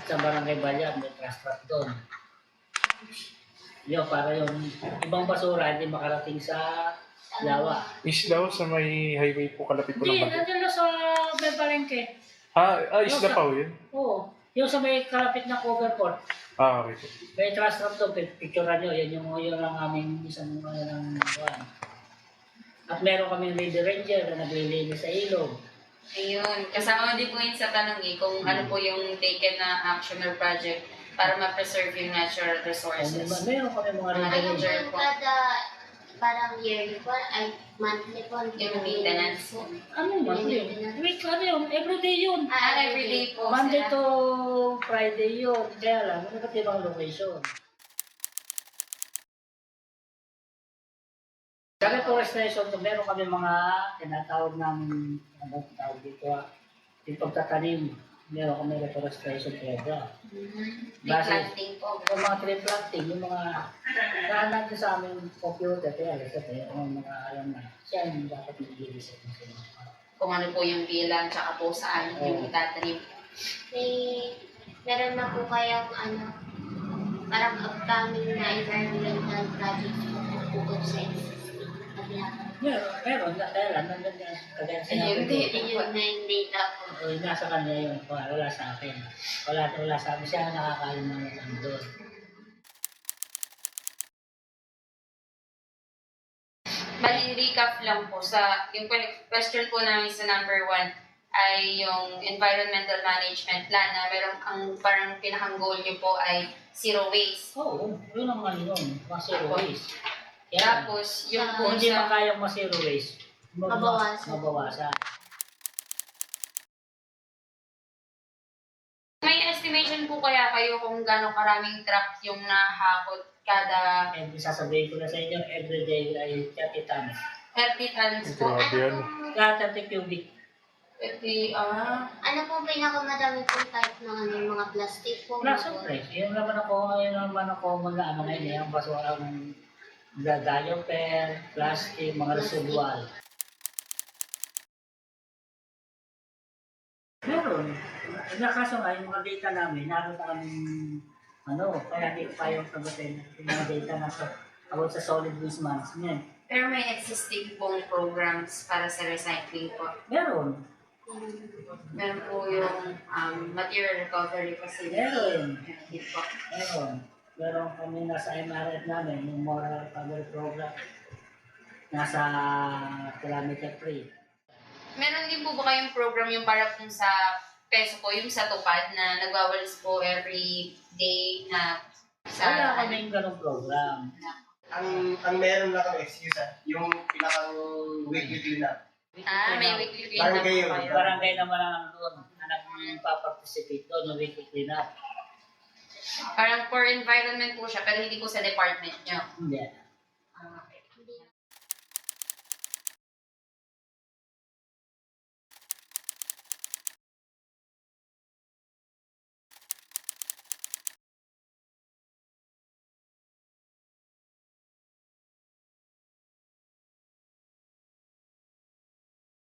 sa Barangay Balyan, may trash truck doon. Yun, para yung ibang basura hindi makarating sa Lawa. Isla sa may highway po kalapit po ng Hindi, Baguio. nandiyan lang sa may palengke. Isla pa ho yun? Oo. Yung sa may kalapit na coverport. Okay po. May trash truck doon, picturean nyo. Yan yung yun ang aming isang ng buwan. At meron kaming Lady Ranger na naglilinis sa ilog. Ayun. Kasama din po yun sa tanong kung ano po yung taken na action or project para ma-preserve yung natural resources. Meron kami mga Ano Lady yung Ranger. journey po? Kada parang yearly po, ay monthly po. Yung maintenance. Ano yun? Week, ano yun? Everyday yun. Everyday po Monday sila. to Friday yun. Kaya lang, iba't ibang location. Sa reforestation, meron kami mga tinatawag namin, ano tawag dito, yung pagtatanim. Meron kami reforestation program. Replanting po. Yung mga tree planting, yung mga nahanap sa aming computer, kaya alas yung mga alam na, siya yung dapat nag-i-reset na sila. Kung ano po yung bilang, tsaka po saan yung itatanim. Meron na po kayang parang upcoming na environmental projects po bukod sa existing. Meron, kaya lang, nandun yan, kagaya Ayun, sinabi ko. Yun na yung data po. Nasa kanya yun, wala sa akin. Wala sa akin, siya ang nakakalim ng nandun. Bali, recap lang po sa, yung question po namin sa number 1 ay yung environmental management plan na merong ang parang pinakang goal nyo po ay zero waste. Oo, yun ang ano yun, zero waste. Kaya, Tapos, yung po kung hindi sa... makayang ma-zero waste, mabawasan. May estimation po kaya kayo kung gano'ng karaming truck yung nahakot kada And sasabihin ko na sa inyo, everyday ay 30 tons. 30 tons po? Grabe yan. Kaya 30 cubic. 30, Ano po pinakamadami pong type ng yung mga plastic po? Plus, siyempre, yun naman ako mga ano ngayon, yung basura ng diaper, plastic, mga residual. Meron. Kaso nga, yung mga data namin, naroon na kaming kaya di pa yung sagutin yung mga data na about sa solid waste management. pero may existing pong programs para sa recycling po. Meron. Meron po yung material recovery facility. Meron. Po. Meron kami nasa MRF namin, yung Moral Recovery Program. Nasa kilometer 3. Meron din po ba kayong program yung para kung sa peso po, yung sa tupad na nagwawalis po every day na sa... Wala kaming ganong program. Ang meron na kami, yung pinakang weekly cleanup. may weekly cleanup po Barangay yun. kayo. Barangay naman ang doon. Anak nagpa-participate doon, yung weekly cleanup. Parang for environment po siya, pero hindi po sa department nyo. Hindi.